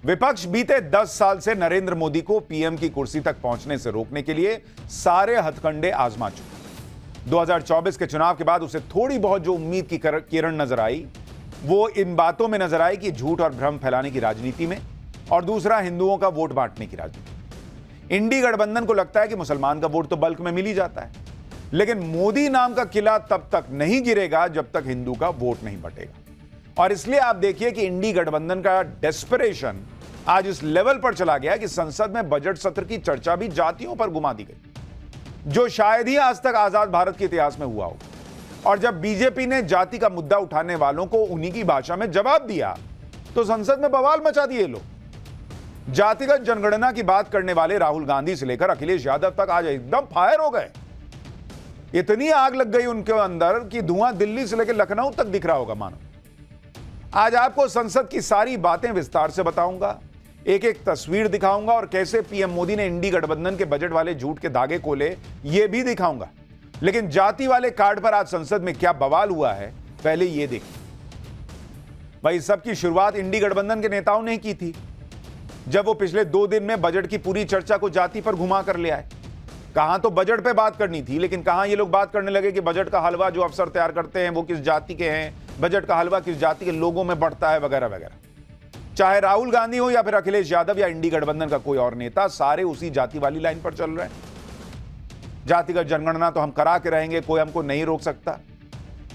विपक्ष बीते 10 साल से नरेंद्र मोदी को पीएम की कुर्सी तक पहुंचने से रोकने के लिए सारे हथकंडे आजमा चुका। 2024 के चुनाव के बाद उसे थोड़ी बहुत जो उम्मीद की किरण नजर आई वो इन बातों में नजर आई कि झूठ और भ्रम फैलाने की राजनीति में, और दूसरा हिंदुओं का वोट बांटने की राजनीति। इंडी गठबंधन को लगता है कि मुसलमान का वोट तो बल्क में मिल ही जाता है, लेकिन मोदी नाम का किला तब तक नहीं गिरेगा जब तक हिंदू का वोट नहीं बटेगा। और इसलिए आप देखिए कि इंडी गठबंधन का डेस्परेशन आज इस लेवल पर चला गया कि संसद में बजट सत्र की चर्चा भी जातियों पर घुमा दी गई, जो शायद ही आज तक आजाद भारत के इतिहास में हुआ हो। और जब बीजेपी ने जाति का मुद्दा उठाने वालों को उन्हीं की भाषा में जवाब दिया तो संसद में बवाल मचा दिए लोग। जातिगत जनगणना की बात करने वाले राहुल गांधी से लेकर अखिलेश यादव तक आज एकदम फायर हो गए। इतनी आग लग गई उनके अंदर कि धुआं दिल्ली से लेकर लखनऊ तक दिख रहा होगा मानो। आज आपको संसद की सारी बातें विस्तार से बताऊंगा, एक एक तस्वीर दिखाऊंगा और कैसे पीएम मोदी ने इंडी गठबंधन के बजट वाले झूठ के धागे खोले ये भी दिखाऊंगा। लेकिन जाति वाले कार्ड पर आज संसद में क्या बवाल हुआ है पहले ये देखिए। भाई सबकी शुरुआत इंडी गठबंधन के नेताओं ने की थी, जब वो पिछले 2 दिन में बजट की पूरी चर्चा को जाति पर घुमा कर ले आए। कहां तो बजट पे बात करनी थी, लेकिन कहां ये लोग बात करने लगे कि बजट का हलवा जो अफसर तैयार करते हैं वो किस जाति के हैं, बजट का हलवा किस जाति के लोगों में बढ़ता है वगैरह वगैरह। चाहे राहुल गांधी हो या फिर अखिलेश यादव या इंडी गठबंधन का कोई और नेता, सारे उसी जाति वाली लाइन पर चल रहे हैं। जातिगत जनगणना तो हम करा के रहेंगे, कोई हमको नहीं रोक सकता।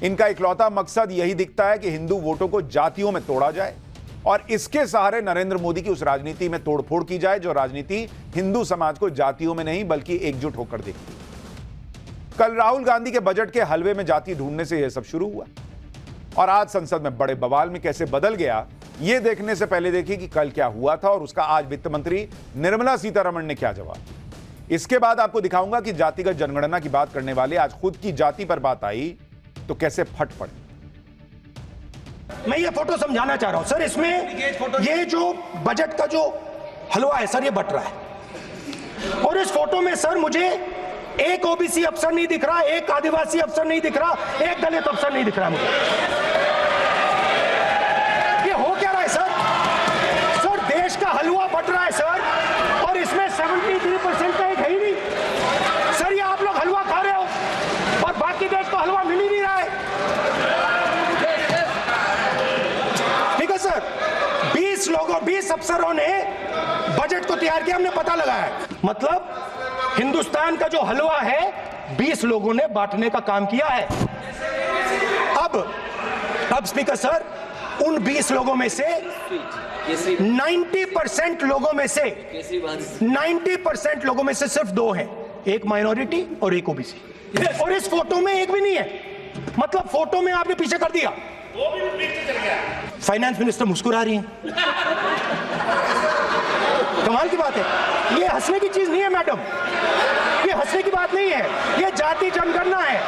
इनका इकलौता मकसद यही दिखता है कि हिंदू वोटों को जातियों में तोड़ा जाए और इसके सहारे नरेंद्र मोदी की उस राजनीति में तोड़फोड़ की जाए जो राजनीति हिंदू समाज को जातियों में नहीं बल्कि एकजुट होकर देखती है। कल राहुल गांधी के बजट के हलवे में जाति ढूंढने से यह सब शुरू हुआ और आज संसद में बड़े बवाल में कैसे बदल गया, यह देखने से पहले देखिए कि कल क्या हुआ था और उसका आज वित्त मंत्री निर्मला सीतारमण ने क्या जवाब। इसके बाद आपको दिखाऊंगा कि जातिगत जनगणना की बात करने वाले आज खुद की जाति पर बात आई तो कैसे फट पड़े। मैं ये फोटो समझाना चाह रहा हूं सर, इसमें ये जो बजट का जो हलवा है सर ये बट रहा है और इस फोटो में सर मुझे एक ओबीसी अफसर नहीं दिख रहा, एक आदिवासी अफसर नहीं दिख रहा, एक दलित अफसर नहीं दिख रहा मुझे। ये हो क्या रहा है सर? सर देश का हलवा बट रहा है सर और इसमें 73% का एक है ही नहीं। सर ये आप लोग हलवा खा रहे हो और बाकी देश को हलवा मिल ही नहीं रहा है। ठीक है सर, 20 अफसरों ने बजट को तैयार किया, हमने पता लगाया, मतलब हिंदुस्तान का जो हलवा है 20 लोगों ने बांटने का काम किया है। अब स्पीकर सर, उन 20 लोगों में से 90% लोगों में से 90% लोगों में से सिर्फ 2 हैं, एक माइनॉरिटी और एक ओबीसी। और इस फोटो में एक भी नहीं है, मतलब फोटो में आपने पीछे कर दिया। वो भी पीछे चल गया। फाइनेंस मिनिस्टर मुस्कुरा रही हैं। कमाल की बात है, ये हंसने की चीज नहीं है मैडम, ये हंसने की बात नहीं है, ये जाति जनगणना है,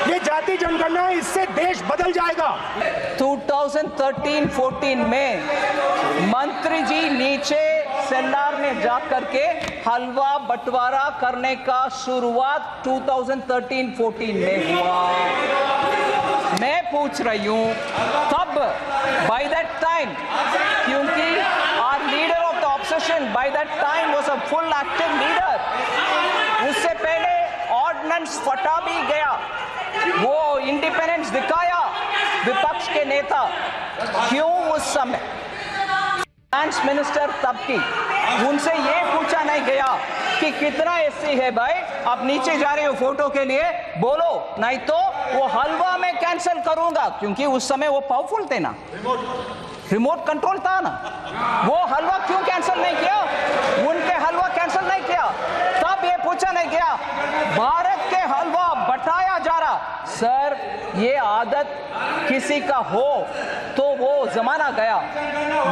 ये जाति जनगणना है, इससे देश बदल जाएगा। 2013-14 में मंत्री जी नीचे सेल्लार में जाकर के हलवा बंटवारा करने का शुरुआत 2013-14 में हुआ। मैं पूछ रही हूं तब बाय दैट टाइम, क्योंकि our leader of the opposition by that time was a full active leader, उससे पहले ऑर्डिनेंस फटा भी गया, वो इंडिपेंडेंस दिखाया विपक्ष के नेता। क्यों उस समय फाइनेंस मिनिस्टर तब की उनसे ये पूछा नहीं गया कि कितना एससी है भाई, आप नीचे जा रहे हो फोटो के लिए बोलो, नहीं तो वो हलवा में कैंसिल करूंगा, क्योंकि उस समय वो पावरफुल थे ना, रिमोट कंट्रोल था ना। वो हलवा क्यों कैंसिल नहीं किया, उनके हलवा कैंसिल नहीं किया, तब ये पूछा नहीं गया। भारत के हलवा बटाया जा रहा। सर ये आदत किसी का हो तो वो जमाना गया,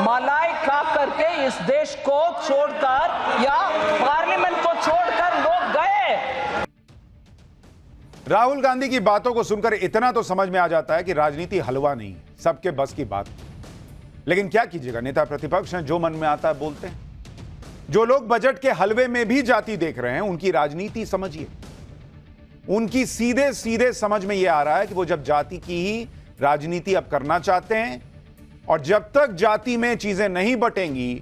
मलाई खा करके इस देश को छोड़कर या पार्लियामेंट को छोड़कर लोग गए। राहुल गांधी की बातों को सुनकर इतना तो समझ में आ जाता है कि राजनीति हलवा नहीं, सबके बस की बात। लेकिन क्या कीजिएगा, नेता प्रतिपक्ष हैं, जो मन में आता है बोलते हैं। जो लोग बजट के हलवे में भी जाति देख रहे हैं उनकी राजनीति समझिए, उनकी सीधे सीधे समझ में यह आ रहा है कि वो जब जाति की ही राजनीति अब करना चाहते हैं और जब तक जाति में चीजें नहीं बटेंगी,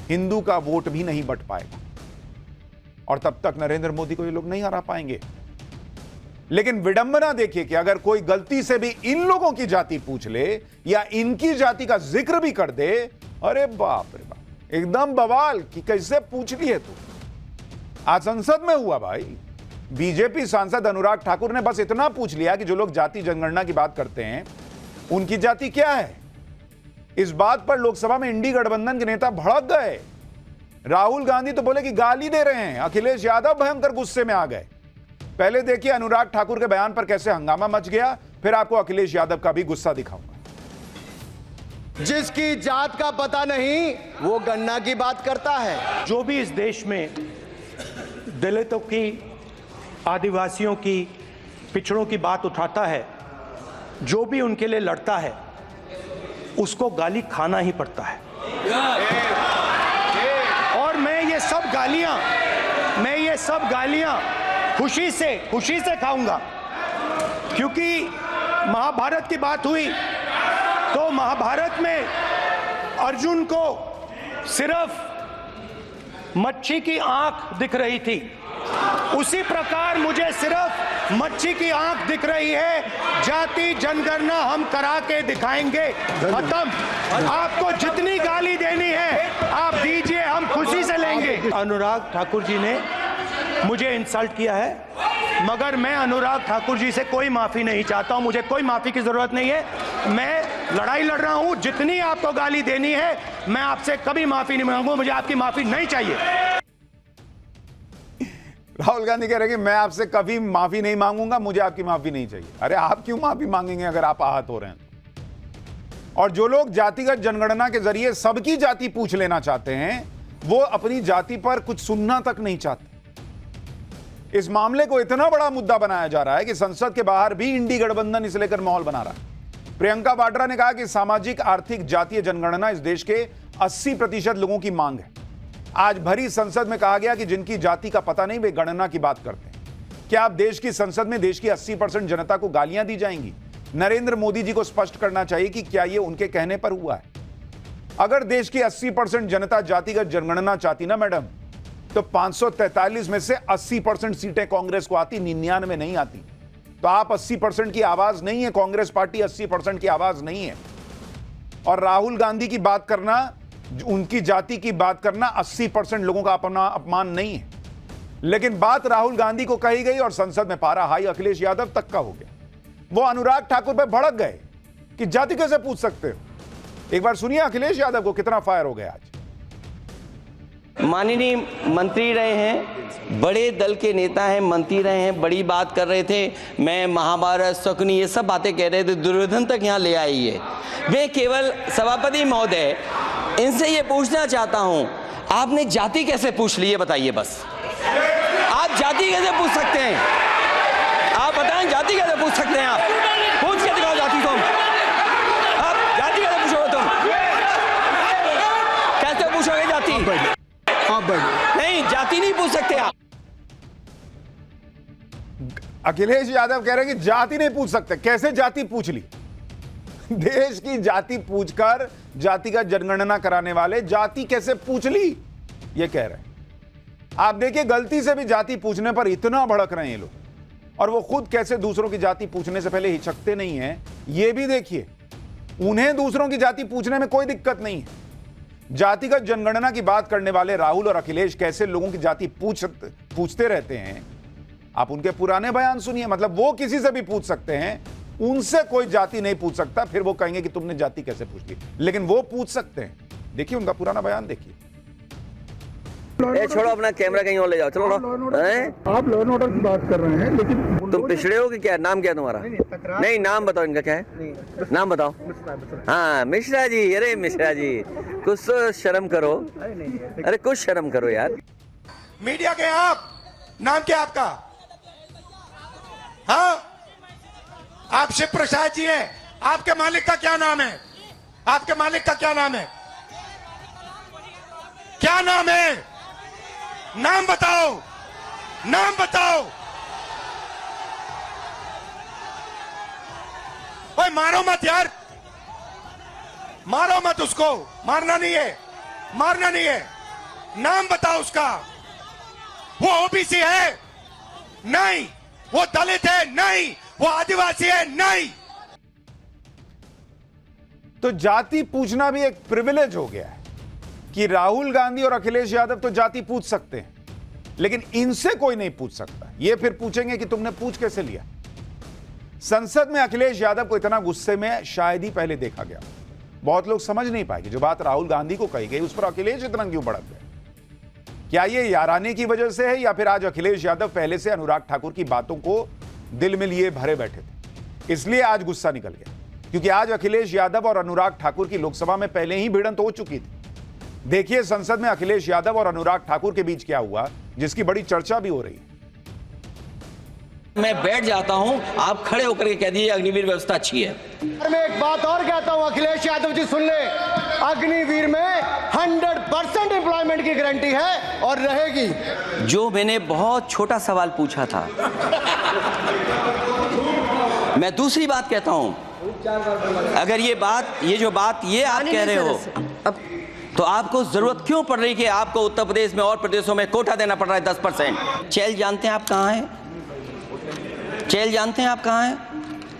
हिंदू का वोट भी नहीं बट पाएगा और तब तक नरेंद्र मोदी को ये लोग नहीं हरा पाएंगे। लेकिन विडंबना देखिए कि अगर कोई गलती से भी इन लोगों की जाति पूछ ले या इनकी जाति का जिक्र भी कर दे, अरे बाप रे बाप, एकदम बवाल कि कैसे पूछ लिए तू। आज संसद में हुआ भाई, बीजेपी सांसद अनुराग ठाकुर ने बस इतना पूछ लिया कि जो लोग जाति जनगणना की बात करते हैं उनकी जाति क्या है। इस बात पर लोकसभा में इंडी गठबंधन के नेता भड़क गए। राहुल गांधी तो बोले कि गाली दे रहे हैं, अखिलेश यादव भयंकर गुस्से में आ गए। पहले देखिए अनुराग ठाकुर के बयान पर कैसे हंगामा मच गया, फिर आपको अखिलेश यादव का भी गुस्सा दिखाऊंगा। जिसकी जात का पता नहीं वो गन्ना की बात करता है। जो भी इस देश में दलितों की, आदिवासियों की, पिछड़ों की बात उठाता है, जो भी उनके लिए लड़ता है, उसको गाली खाना ही पड़ता है। और मैं ये सब गालियां खुशी से खाऊंगा, क्योंकि महाभारत की बात हुई तो महाभारत में अर्जुन को सिर्फ मच्छी की आंख दिख रही थी, उसी प्रकार मुझे सिर्फ मच्छी की आंख दिख रही है। जाति जनगणना हम करा के दिखाएंगे, खत्म। आपको जितनी गाली देनी है आप दीजिए, हम खुशी से लेंगे। अनुराग ठाकुर जी ने मुझे इंसल्ट किया है, मगर मैं अनुराग ठाकुर जी से कोई माफी नहीं चाहता हूं, मुझे कोई माफी की जरूरत नहीं है। मैं लड़ाई लड़ रहा हूं, जितनी आपको गाली देनी है मैं आपसे कभी माफी नहीं मांगूंगा, मुझे आपकी माफी नहीं चाहिए। राहुल गांधी कह रहे हैं कि मैं आपसे कभी माफी नहीं मांगूंगा, मुझे आपकी माफी नहीं चाहिए। अरे आप क्यों माफी मांगेंगे अगर आप आहत हो रहे हैं? और जो लोग जातिगत जनगणना के जरिए सबकी जाति पूछ लेना चाहते हैं, वो अपनी जाति पर कुछ सुनना तक नहीं चाहते। इस मामले को इतना बड़ा मुद्दा बनाया जा रहा है कि संसद के बाहर भी इंडी गठबंधन इसे लेकर माहौल बना रहा है। प्रियंका वाड्रा ने कहा कि सामाजिक आर्थिक जातीय जनगणना इस देश के 80% लोगों की मांग है। आज भरी संसद में कहा गया कि जिनकी जाति का पता नहीं वे गणना की बात करते हैं। क्या आप देश की संसद में देश की 80% जनता को गालियां दी जाएंगी? नरेंद्र मोदी जी को स्पष्ट करना चाहिए कि क्या यह उनके कहने पर हुआ है। अगर देश की 80% जनता जातिगत जनगणना चाहती ना मैडम, तो 543 में से 80% सीटें कांग्रेस को आती, 99 नहीं आती। तो आप 80% की आवाज नहीं है, कांग्रेस पार्टी 80% की आवाज नहीं है। और राहुल गांधी की बात करना, उनकी जाति की बात करना 80% लोगों का अपना अपमान नहीं है। लेकिन बात राहुल गांधी को कही गई और संसद में पारा हाई अखिलेश यादव तक का हो गया। वो अनुराग ठाकुर पे भड़क गए कि जाति कैसे पूछ सकते हो। एक बार सुनिए अखिलेश यादव को कितना फायर हो गया आज। माननीय मंत्री रहे हैं, बड़े दल के नेता हैं, मंत्री रहे हैं, बड़ी बात कर रहे थे। मैं महाभारत, शकुनी, ये सब बातें कह रहे थे, दुर्योधन तक यहाँ ले आई है। वे केवल सभापति महोदय, इनसे ये पूछना चाहता हूँ, आपने जाति कैसे पूछ ली है बताइए बस। आप जाति कैसे पूछ सकते हैं? आप बताएं जाति कैसे पूछ सकते हैं? आप पूछ के दिखाओ जाति तुम। आप जाति कैसे पूछोगे तुम? कैसे पूछोगे जाति? नहीं, जाति नहीं पूछ सकते आप। अखिलेश यादव कह रहे हैं कि जाति नहीं पूछ सकते। कैसे जाति पूछ ली? देश की जाति पूछकर जातिगत जनगणना कराने वाले जाति कैसे पूछ ली, ये कह रहे हैं। आप देखिए, गलती से भी जाति पूछने पर इतना भड़क रहे हैं ये लोग, और वो खुद कैसे दूसरों की जाति पूछने से पहले हिचकते नहीं हैं, ये भी देखिए। उन्हें दूसरों की जाति पूछने में कोई दिक्कत नहीं है। जातिगत जनगणना की बात करने वाले राहुल और अखिलेश कैसे लोगों की जाति पूछते रहते हैं। आप उनके पुराने बयान सुनिए, मतलब वो किसी से भी पूछ सकते हैं, उनसे कोई जाति नहीं पूछ सकता। फिर वो कहेंगे कि तुमने जाति कैसे पूछ ली, लेकिन वो पूछ सकते हैं। देखिए उनका पुराना बयान देखिए। छोड़ो अपना कैमरा कहीं और ले जाओ, चलो। आप लॉ एंड ऑर्डर की बात कर रहे हैं, लेकिन तुम पिछड़े हो कि क्या? नाम क्या तुम्हारा? नहीं, नाम बताओ इनका क्या है, नाम बताओ। हाँ, मिश्रा जी। अरे मिश्रा जी, कुछ तो शर्म करो। अरे कुछ शर्म करो यार। मीडिया के आप, नाम क्या आपका? हाँ, आप शिव प्रसाद जी हैं। आपके मालिक का क्या नाम है? आपके मालिक का क्या नाम है? क्या नाम है? नाम बताओ, नाम बताओ। ओए मारो मत यार, मारो मत उसको, मारना नहीं है, मारना नहीं है। नाम बताओ उसका। वो ओबीसी है? नहीं। वो दलित है? नहीं। वो आदिवासी है? नहीं। तो जाति पूछना भी एक प्रिविलेज हो गया है कि राहुल गांधी और अखिलेश यादव तो जाति पूछ सकते हैं, लेकिन इनसे कोई नहीं पूछ सकता। ये फिर पूछेंगे कि तुमने पूछ कैसे लिया। संसद में अखिलेश यादव को इतना गुस्से में शायद ही पहले देखा गया। बहुत लोग समझ नहीं पाए कि जो बात राहुल गांधी को कही गई उस पर अखिलेश इतना क्यों भड़क गए। क्या ये याराने की वजह से है या फिर आज अखिलेश यादव पहले से अनुराग ठाकुर की बातों को दिल में लिए भरे बैठे थे, इसलिए आज गुस्सा निकल गया? क्योंकि आज अखिलेश यादव और अनुराग ठाकुर की लोकसभा में पहले ही भिड़ंत हो चुकी थी। देखिए संसद में अखिलेश यादव और अनुराग ठाकुर के बीच क्या हुआ, जिसकी बड़ी चर्चा भी हो रही है। मैं बैठ जाता हूं, आप खड़े होकर के कह दीजिए अग्निवीर व्यवस्था अच्छी है। मैं एक बात और कहता हूं, अखिलेश यादव जी सुन ले, अग्निवीर में 100% एम्प्लॉयमेंट की गारंटी है और रहेगी। जो मैंने बहुत छोटा सवाल पूछा था, मैं दूसरी बात कहता हूं, अगर ये जो बात आप कह रहे हो, तो आपको जरूरत क्यों पड़ रही कि आपको उत्तर प्रदेश में और प्रदेशों में कोटा देना पड़ रहा है 10%? चैल जानते हैं आप कहाँ हैं? चैल जानते हैं आप कहाँ हैं?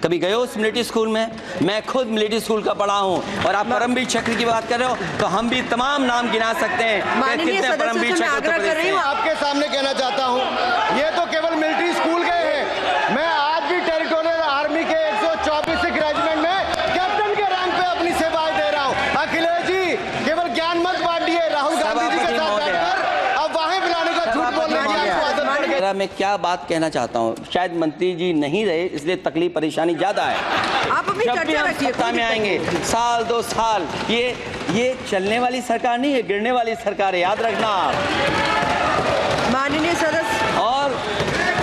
कभी गए हो उस मिलिट्री स्कूल में? मैं खुद मिलिट्री स्कूल का पढ़ा हूँ। और आप परमवीर चक्र की बात कर रहे हो तो हम भी तमाम नाम गिना सकते हैं कितने परमवीर चक्र उत्तर प्रदेश में। आपके सामने कहना चाहता हूँ, ये तो केवल मिलिट्री स्कूल गए हैं। मैं आज भी टेरिटोरियल आर्मी के 124 रेजिमेंट में कैप्टन के रैंक पे अपनी सेवाएं दे रहा हूँ। अखिलेश जी केवल ज्ञान मत बांटिए, राहुल गांधी जी के साथ बैठकर अब वाहे बुलाने का झूठ बोलने की आपको आदत पड़ गई। मैं क्या बात कहना चाहता हूँ, शायद मंत्री जी नहीं रहे इसलिए तकलीफ परेशानी ज्यादा है। आप अपनी जब भी चर्चा हम रखिए, सत्ता में आएंगे, साल 2 साल, ये चलने वाली सरकार नहीं है, गिरने वाली सरकार है, याद रखना आप। माननीय सदस्य। और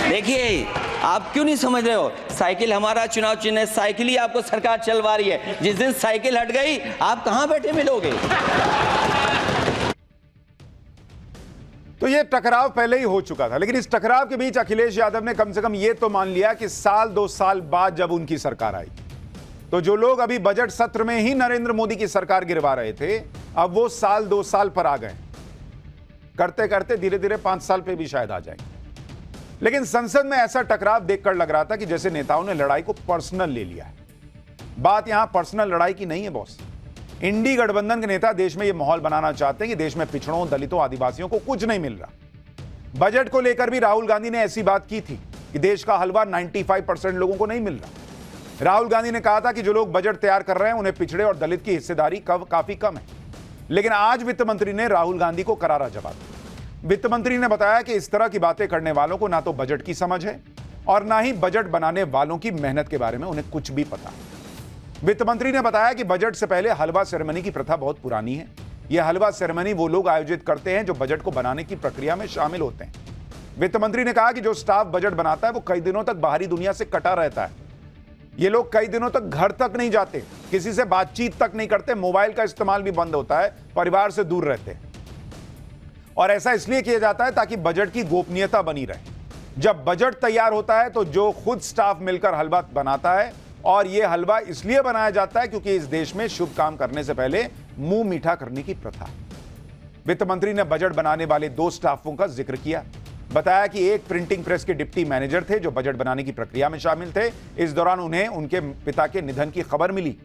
देखिए, आप क्यों नहीं समझ रहे हो, साइकिल हमारा चुनाव चिन्ह है, साइकिल ही आपको सरकार चलवा रही है। जिस दिन साइकिल हट गई, आप कहां बैठे मिलोगे? तो ये टकराव पहले ही हो चुका था, लेकिन इस टकराव के बीच अखिलेश यादव ने कम से कम ये तो मान लिया कि साल 2 साल बाद जब उनकी सरकार आई, तो जो लोग अभी बजट सत्र में ही नरेंद्र मोदी की सरकार गिरवा रहे थे, अब वो साल 2 साल पर आ गए। करते करते धीरे धीरे 5 साल पे भी शायद आ जाएंगे। लेकिन संसद में ऐसा टकराव देखकर लग रहा था कि जैसे नेताओं ने लड़ाई को पर्सनल ले लिया है। बात यहां पर्सनल लड़ाई की नहीं है बॉस। इंडी गठबंधन के नेता देश में यह माहौल बनाना चाहते हैं कि देश में पिछड़ों, दलितों, आदिवासियों को कुछ नहीं मिल रहा। बजट को लेकर भी राहुल गांधी ने ऐसी बात की थी कि देश का हलवा 95% लोगों को नहीं मिल रहा। राहुल गांधी ने कहा था कि जो लोग बजट तैयार कर रहे हैं उन्हें पिछड़े और दलित की हिस्सेदारी काफी कम है। लेकिन आज वित्त मंत्री ने राहुल गांधी को करारा जवाब दिया। वित्त मंत्री ने बताया कि इस तरह की बातें करने वालों को ना तो बजट की समझ है और ना ही बजट बनाने वालों की मेहनत के बारे में उन्हें कुछ भी पता है। वित्त मंत्री ने बताया कि बजट से पहले हलवा सेरेमनी की प्रथा बहुत पुरानी है। यह हलवा सेरेमनी वो लोग आयोजित करते हैं जो बजट को बनाने की प्रक्रिया में शामिल होते हैं। वित्त मंत्री ने कहा कि जो स्टाफ बजट बनाता है वो कई दिनों तक बाहरी दुनिया से कटा रहता है। ये लोग कई दिनों तक घर तक नहीं जाते, किसी से बातचीत तक नहीं करते, मोबाइल का इस्तेमाल भी बंद होता है, परिवार से दूर रहते हैं। और ऐसा इसलिए किया जाता है ताकि बजट की गोपनीयता बनी रहे। जब बजट तैयार होता है तो जो खुद स्टाफ मिलकर हलवा बनाता है, और यह हलवा इसलिए बनाया जाता है क्योंकि इस देश में शुभ काम करने से पहले मुंह मीठा करने की प्रथा है। वित्त मंत्री ने बजट बनाने वाले 2 स्टाफों का जिक्र किया। बताया कि एक प्रिंटिंग प्रेस के डिप्टी मैनेजर थे जो बजट बनाने की प्रक्रिया में शामिल थे। इस दौरान उन्हें उनके पिता के निधन की खबर मिली,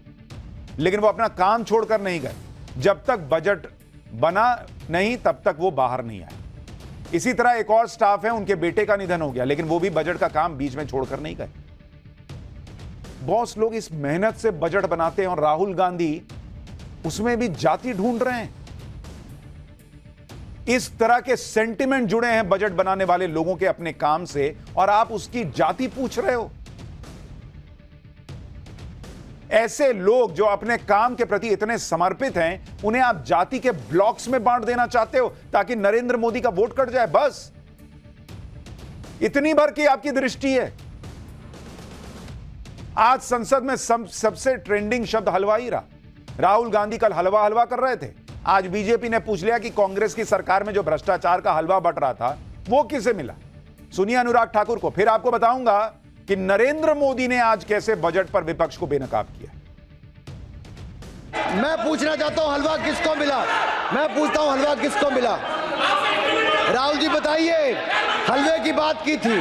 लेकिन वो अपना काम छोड़कर नहीं गए। जब तक बजट बना नहीं तब तक वो बाहर नहीं आए। इसी तरह एक और स्टाफ है, उनके बेटे का निधन हो गया, लेकिन वो भी बजट का काम बीच में छोड़कर नहीं गए। बॉस, लोग इस मेहनत से बजट बनाते हैं और राहुल गांधी उसमें भी जाति ढूंढ रहे हैं। इस तरह के सेंटिमेंट जुड़े हैं बजट बनाने वाले लोगों के अपने काम से, और आप उसकी जाति पूछ रहे हो। ऐसे लोग जो अपने काम के प्रति इतने समर्पित हैं, उन्हें आप जाति के ब्लॉक्स में बांट देना चाहते हो ताकि नरेंद्र मोदी का वोट कट जाए। बस इतनी भर की आपकी दृष्टि है। आज संसद में सबसे ट्रेंडिंग शब्द हलवा ही रहा। राहुल गांधी कल हलवा हलवा कर रहे थे। आज बीजेपी ने पूछ लिया कि कांग्रेस की सरकार में जो भ्रष्टाचार का हलवा बट रहा था वो किसे मिला। सुनिए अनुराग ठाकुर को, फिर आपको बताऊंगा कि नरेंद्र मोदी ने आज कैसे बजट पर विपक्ष को बेनकाब किया। मैं पूछना चाहता हूं हलवा किसको मिला? मैं पूछता हूं हलवा किसको मिला? राहुल जी बताइए, हलवे की बात की थी,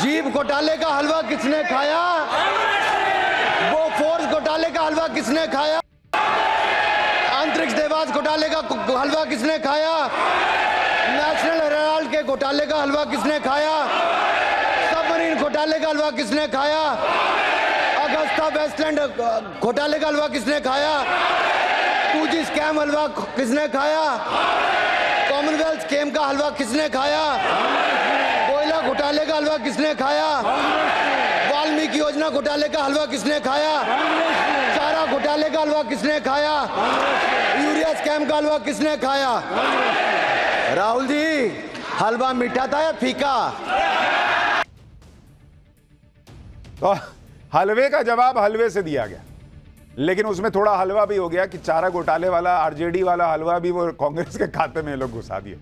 जीप घोटाले का हलवा किसने खाया? वो फोर्स घोटाले का हलवा किसने खाया? अंतरिक्ष देवास घोटाले का हलवा किसने खाया? नेशनल हेराल्ड के घोटाले का हलवा किसने खाया? सबमरीन घोटाले का हलवा किसने खाया? अगस्ता वेस्टलैंड घोटाले का हलवा किसने खाया? 2G स्कैम हलवा किसने खाया? कॉमनवेल्थ स्कीम का हलवा किसने खाया? कोयला घोटाले का हलवा किसने खाया? वाल्मीकि योजना घोटाले का हलवा किसने खाया? चारा घोटाले का हलवा किसने खाया? यूरिया स्कैम का हलवा किसने खाया? राहुल जी, हलवा मीठा था या फीका? तो हलवे का जवाब हलवे से दिया गया, लेकिन उसमें थोड़ा हलवा भी हो गया कि चारा घोटाले वाला, आरजेडी वाला हलवा भी वो कांग्रेस के खाते में ये लोग घुसा दिए।